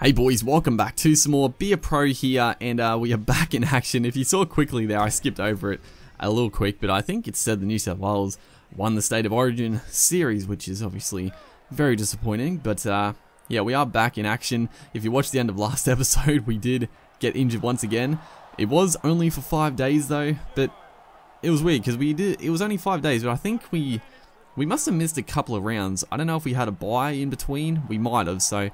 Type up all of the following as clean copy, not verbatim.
Hey boys, welcome back to some more Be a Pro here, and we are back in action. If you saw quickly there, I skipped over it a little quick, but I think it said the New South Wales won the State of Origin series, which is obviously very disappointing, but yeah, we are back in action. If you watched the end of last episode, we did get injured once again. It was only for 5 days though, but it was weird because it was only 5 days, but I think we must have missed a couple of rounds. I don't know if we had a bye in between. We might have, so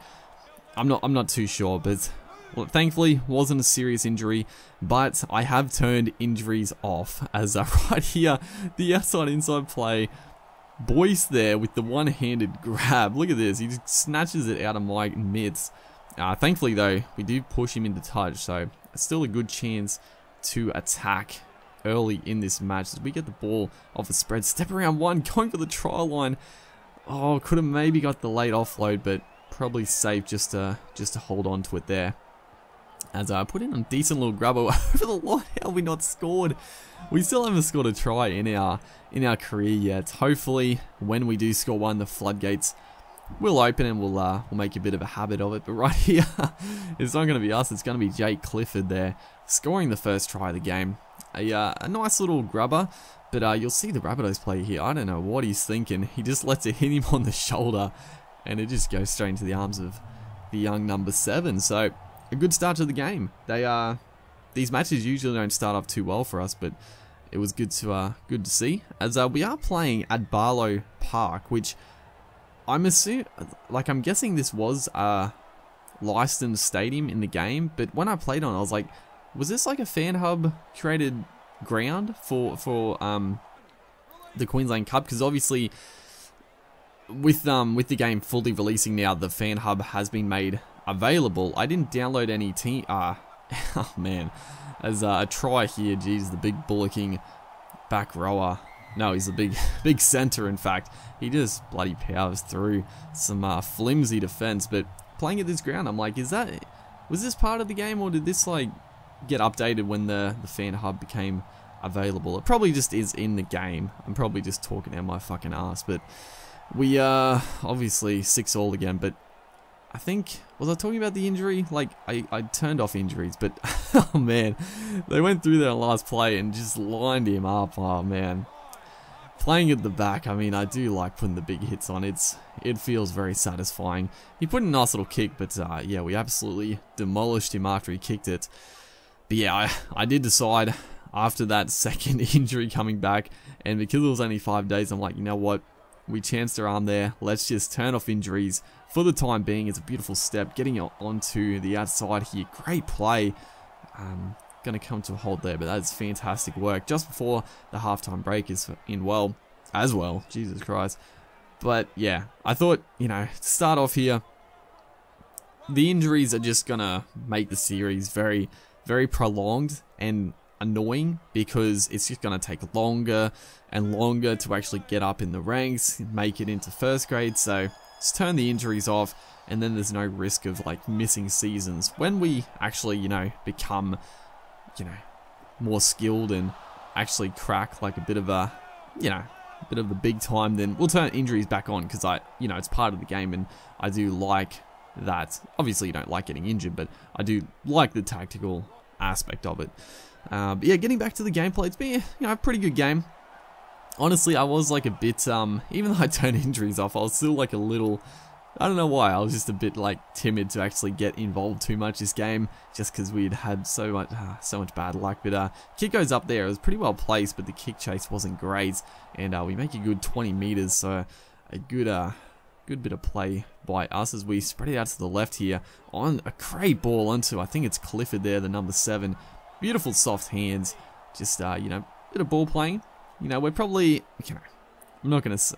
I'm not too sure, but well, thankfully wasn't a serious injury, but I have turned injuries off as right here, the outside inside play, Boyce there with the one-handed grab. Look at this, he just snatches it out of my mitts. Thankfully though, we do push him into touch, so it's still a good chance to attack early in this match as we get the ball off the spread. Step around one, going for the try line. Oh, could have maybe got the late offload, but probably safe just to hold on to it there. As I put in a decent little grubber over the line. How have we not scored? We still haven't scored a try in our career yet. Hopefully, when we do score one, the floodgates will open and we'll make a bit of a habit of it. But right here, it's not going to be us. It's going to be Jake Clifford there, scoring the first try of the game. A nice little grubber, but you'll see the Rabbitohs play here. I don't know what he's thinking. He just lets it hit him on the shoulder, and it just goes straight into the arms of the young number 7. So a good start to the game. These matches usually don't start off too well for us, but it was good to see. As we are playing at Barlow Park, which I'm guessing this was a licensed stadium in the game. But when I played on, I was like, was this like a fan hub created ground for the Queensland Cup? Because obviously, with the game fully releasing now, the fan hub has been made available. I didn't download any team. Oh man, as a try here. Geez, the big bullocking back rower. No, he's a big center. In fact, he just bloody powers through some flimsy defense. But playing at this ground, I'm like, was this part of the game, or did this like get updated when the fan hub became available? It probably just is in the game. I'm probably just talking out my fucking ass, but we are obviously 6-all again. But I think, was I talking about the injury? Like, I turned off injuries, but oh man, they went through their last play and just lined him up. Oh man, playing at the back, I mean, I do like putting the big hits on. It feels very satisfying. He put in a nice little kick, but yeah, we absolutely demolished him after he kicked it. But yeah, I did decide after that second injury coming back, and because it was only 5 days, I'm like, you know what? We chanced our arm there. Let's just turn off injuries for the time being. It's a beautiful step. Getting onto the outside here. Great play. Going to come to a hold there, but that's fantastic work. Just before the halftime break is in as well. Jesus Christ. But yeah, I thought, to start off here, the injuries are just going to make the series very, very prolonged and annoying, because it's just going to take longer and longer to actually get up in the ranks, make it into first grade. So just turn the injuries off, and then there's no risk of like missing seasons. When we actually, become, more skilled and actually crack like a bit of a, bit of the big time, then we'll turn injuries back on, because it's part of the game, and I do like that. Obviously, you don't like getting injured, but I do like the tactical aspect of it. But yeah, getting back to the gameplay, it's been a pretty good game. Honestly, I was like a bit, even though I turned injuries off, I was still like a little, I don't know why, I was just a bit like timid to actually get involved too much this game, just because we'd had so much bad luck. But kick goes up there, it was pretty well placed, but the kick chase wasn't great, and we make a good 20 meters, so a good bit of play by us as we spread it out to the left here on a great ball onto, I think it's Clifford there, the number 7. Beautiful soft hands, just bit of ball playing. We're probably, I'm not gonna say,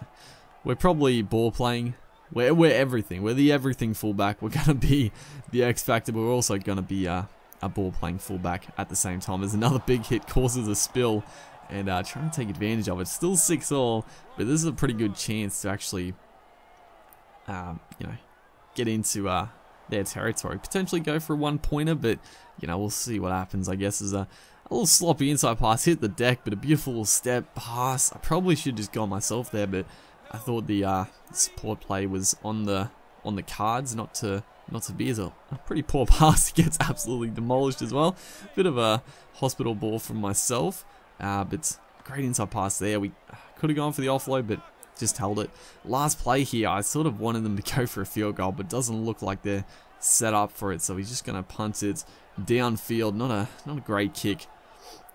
we're probably ball playing. We're everything. We're the everything fullback. We're gonna be the X factor, but we're also gonna be a ball playing fullback at the same time. As another big hit causes a spill, and trying to take advantage of it. Still 6-all, but this is a pretty good chance to actually, get into their territory. Potentially go for a 1-pointer, but we'll see what happens. I guess is a little sloppy inside pass, hit the deck, but a beautiful little step pass. I probably should have just gone myself there, but I thought the support play was on the cards, not to not to be as a pretty poor pass. He gets absolutely demolished as well. Bit of a hospital ball from myself, but great inside pass there. We could have gone for the offload, but just held it. Last play here, I sort of wanted them to go for a field goal, but doesn't look like they're set up for it, so he's just going to punt it downfield. Not a great kick,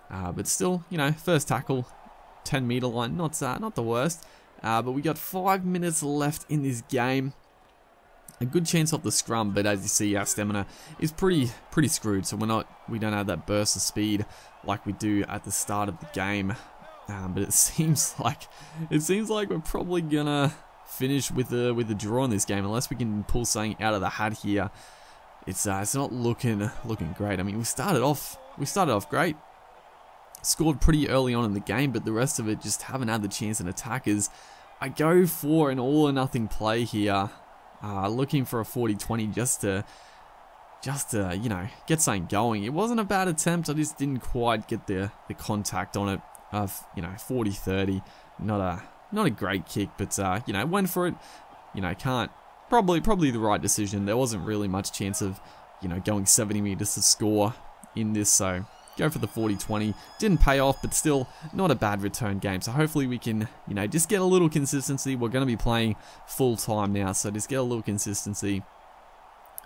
but still, you know, first tackle, 10-meter line, not the worst. But we got 5 minutes left in this game. A good chance off the scrum, but as you see, our stamina is pretty screwed. So we don't have that burst of speed like we do at the start of the game. But it seems like we're probably gonna finish with a draw in this game unless we can pull something out of the hat here. It's not looking great. I mean, we started off great. Scored pretty early on in the game, but the rest of it just haven't had the chance in attackers. I go for an all or nothing play here. Looking for a 40-20 just to you know, get something going. It wasn't a bad attempt. I just didn't quite get the contact on it. You know, 40-30. Not a great kick, but you know, went for it. You know, probably the right decision. There wasn't really much chance of, you know, going 70 meters to score in this, so go for the 40-20. Didn't pay off, but still not a bad return game. So hopefully we can, you know, just get a little consistency. We're going to be playing full time now, so just get a little consistency.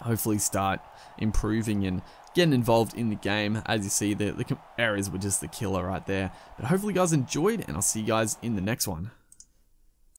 Hopefully start improving and getting involved in the game. As you see, the errors were just the killer right there. But hopefully you guys enjoyed, and I'll see you guys in the next one.